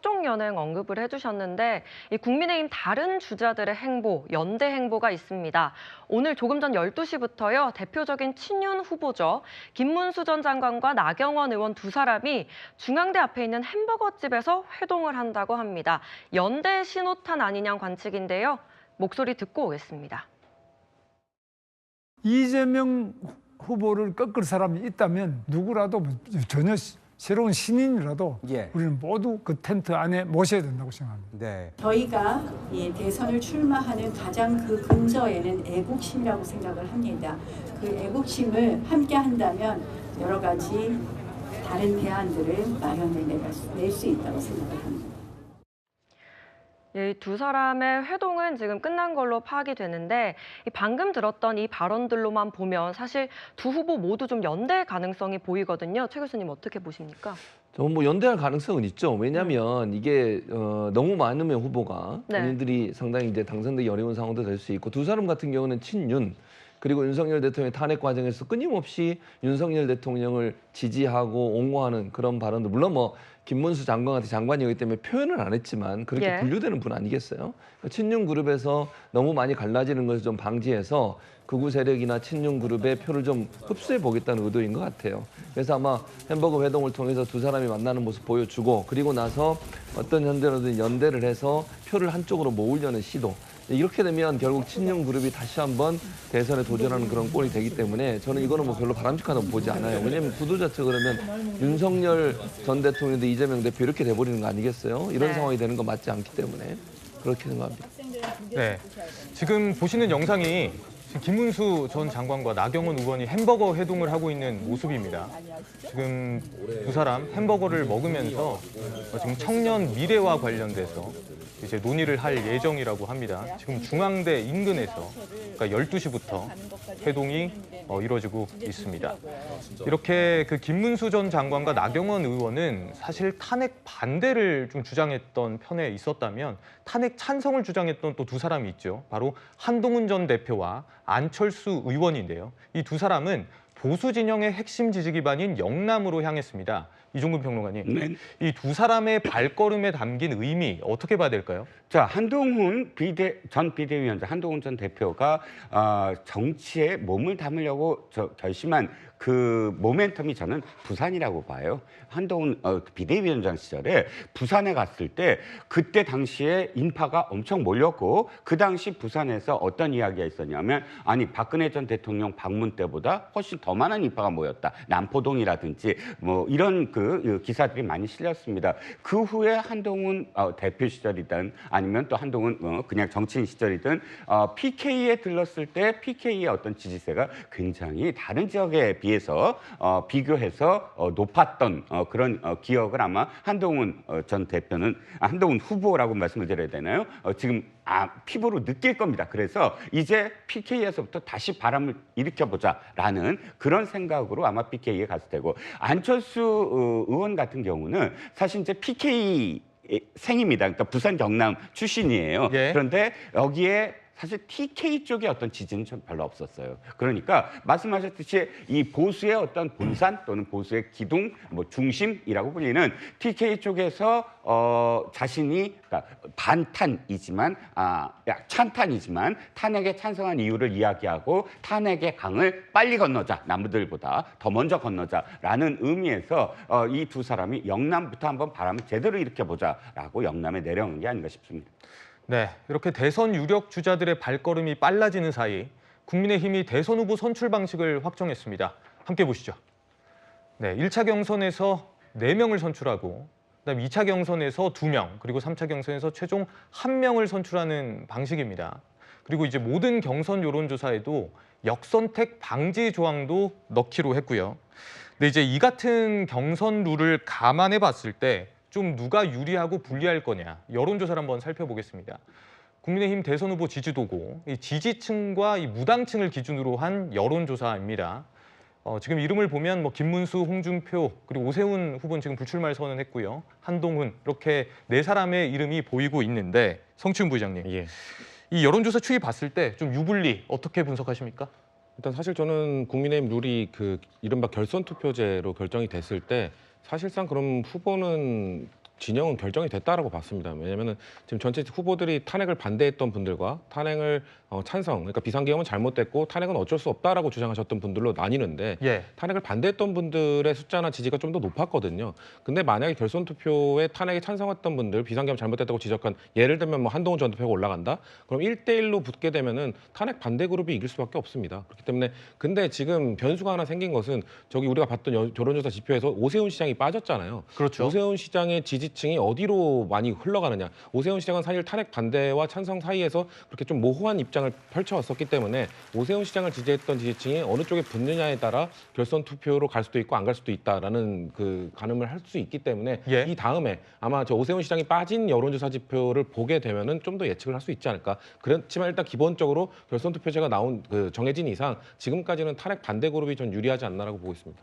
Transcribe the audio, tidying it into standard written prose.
각종 연행 언급을 해주셨는데 이 국민의힘 다른 주자들의 행보, 연대 행보가 있습니다. 오늘 조금 전 12시부터요. 대표적인 친윤 후보죠. 김문수 전 장관과 나경원 의원 두 사람이 중앙대 앞에 있는 햄버거집에서 회동을 한다고 합니다. 연대 신호탄 아니냐 관측인데요. 목소리 듣고 오겠습니다. 이재명 후보를 꺾을 사람이 있다면 누구라도 전혀 새로운 신인이라도 우리는 모두 그 텐트 안에 모셔야 된다고 생각합니다. 네. 저희가 이 대선을 출마하는 가장 그 근저에는 애국심이라고 생각을 합니다. 그 애국심을 함께 한다면 여러 가지 다른 대안들을 마련해낼 수 있다고 생각을 합니다. 이 두 사람의 회동은 지금 끝난 걸로 파악이 되는데 방금 들었던 이 발언들로만 보면 사실 두 후보 모두 좀 연대 가능성이 보이거든요. 최 교수님 어떻게 보십니까? 저는 뭐 연대할 가능성은 있죠. 왜냐하면 이게 너무 많으면 후보가 본인들이 상당히 이제 당선되기 어려운 상황도 될 수 있고 두 사람 같은 경우는 친윤 그리고 윤석열 대통령의 탄핵 과정에서 끊임없이 윤석열 대통령을 지지하고 옹호하는 그런 발언도 물론 뭐 김문수 장관 같은 장관이기 때문에 표현은 안 했지만 그렇게 분류되는 분 아니겠어요? 친윤 그룹에서 너무 많이 갈라지는 것을 좀 방지해서 극우 세력이나 친윤 그룹의 표를 좀 흡수해 보겠다는 의도인 것 같아요. 그래서 아마 햄버거 회동을 통해서 두 사람이 만나는 모습 보여주고 그리고 나서 어떤 현대로든 연대를 해서 표를 한쪽으로 모으려는 시도. 이렇게 되면 결국 친윤 그룹이 다시 한번 대선에 도전하는 그런 꼴이 되기 때문에 저는 이거는 뭐 별로 바람직하다고 보지 않아요. 왜냐하면 구도 자체가 그러면 윤석열 전 대통령도 이재명 대표 이렇게 돼버리는 거 아니겠어요? 이런 상황이 되는 거 맞지 않기 때문에 그렇게 생각합니다. 네, 지금 보시는 영상이 김문수 전 장관과 나경원 의원이 햄버거 회동을 하고 있는 모습입니다. 지금 두 사람 햄버거를 먹으면서 지금 청년 미래와 관련돼서 이제 논의를 할 예정이라고 합니다. 지금 중앙대 인근에서 그러니까 12시부터 회동이 이루어지고 있습니다. 이렇게 그 김문수 전 장관과 나경원 의원은 사실 탄핵 반대를 좀 주장했던 편에 있었다면 탄핵 찬성을 주장했던 또 두 사람이 있죠. 바로 한동훈 전 대표와 안철수 의원인데요. 이 두 사람은 보수 진영의 핵심 지지 기반인 영남으로 향했습니다. 이종근 평론가님, 이 두 사람의 발걸음에 담긴 의미 어떻게 봐야 될까요? 자, 한동훈 전 비대위원장, 한동훈 전 대표가 정치에 몸을 담으려고 결심한 그 모멘텀이 저는 부산이라고 봐요. 한동훈 비대위원장 시절에 부산에 갔을 때 그때 당시에 인파가 엄청 몰렸고 그 당시 부산에서 어떤 이야기가 있었냐면 아니 박근혜 전 대통령 방문 때보다 훨씬 더 많은 인파가 모였다. 남포동이라든지 뭐 이런 그 기사들이 많이 실렸습니다. 그 후에 한동훈 대표 시절이든 아니면 또 한동훈 그냥 정치인 시절이든 PK에 들렀을 때 PK의 어떤 지지세가 굉장히 다른 지역에 비해서 비교해서 높았던 그런 기억을 아마 한동훈 전 대표는 한동훈 후보라고 말씀을 드려야 되나요? 지금 피부로 느낄 겁니다. 그래서 이제 PK에서부터 다시 바람을 일으켜보자라는 그런 생각으로 아마 PK에 갔을 테고 안철수 의원 같은 경우는 사실 이제 PK 생입니다. 그러니까 부산 경남 출신이에요. 그런데 여기에 사실 TK 쪽의 어떤 지지는 좀 별로 없었어요. 그러니까 말씀하셨듯이 이 보수의 어떤 본산 또는 보수의 기둥, 뭐 중심이라고 불리는 TK 쪽에서 자신이 그러니까 반탄이지만 찬탄이지만 탄핵에 찬성한 이유를 이야기하고 탄핵의 강을 빨리 건너자, 남들보다 더 먼저 건너자라는 의미에서 이 두 사람이 영남부터 한번 바람을 제대로 일으켜보자라고 영남에 내려온 게 아닌가 싶습니다. 네, 이렇게 대선 유력 주자들의 발걸음이 빨라지는 사이 국민의힘이 대선 후보 선출 방식을 확정했습니다. 함께 보시죠. 네, 1차 경선에서 4명을 선출하고 그다음 2차 경선에서 2명, 그리고 3차 경선에서 최종 1명을 선출하는 방식입니다. 그리고 이제 모든 경선 여론조사에도 역선택 방지 조항도 넣기로 했고요. 근데 이제 이 같은 경선 룰을 감안해 봤을 때 좀 누가 유리하고 불리할 거냐 여론조사를 한번 살펴보겠습니다. 국민의힘 대선 후보 지지도고 이 지지층과 이 무당층을 기준으로 한 여론조사입니다. 지금 이름을 보면 뭐 김문수, 홍준표 그리고 오세훈 후보는 지금 불출마를 선언했고요. 한동훈 이렇게 4사람의 이름이 보이고 있는데 성치훈 부의장님, 이 여론조사 추이 봤을 때 좀 유불리 어떻게 분석하십니까? 일단 사실 저는 국민의힘 룰이 그 이른바 결선 투표제로 결정이 됐을 때 사실상 그럼 후보는 진영은 결정이 됐다라고 봤습니다. 왜냐하면 지금 전체 후보들이 탄핵을 반대했던 분들과 탄핵을 찬성, 그러니까 비상계엄은 잘못됐고 탄핵은 어쩔 수 없다라고 주장하셨던 분들로 나뉘는데 예. 탄핵을 반대했던 분들의 숫자나 지지가 좀 더 높았거든요. 근데 만약에 결선 투표에 탄핵에 찬성했던 분들, 비상계엄 잘못됐다고 지적한 예를 들면 뭐 한동훈 전 대표가 올라간다? 그럼 1대1로 붙게 되면은 탄핵 반대 그룹이 이길 수밖에 없습니다. 그렇기 때문에 근데 지금 변수가 하나 생긴 것은 저기 우리가 봤던 여론조사 지표에서 오세훈 시장이 빠졌잖아요. 그렇죠. 오세훈 시장의 지지층이 어디로 많이 흘러가느냐. 오세훈 시장은 사실 탄핵 반대와 찬성 사이에서 그렇게 좀 모호한 입장을 펼쳐왔었기 때문에 오세훈 시장을 지지했던 지지층이 어느 쪽에 붙느냐에 따라 결선 투표로 갈 수도 있고 안 갈 수도 있다라는 그 가늠을 할 수 있기 때문에 예. 이 다음에 아마 저 오세훈 시장이 빠진 여론조사 지표를 보게 되면은 좀 더 예측을 할 수 있지 않을까. 그렇지만 일단 기본적으로 결선 투표제가 정해진 이상 지금까지는 탄핵 반대 그룹이 전 유리하지 않나라고 보고 있습니다.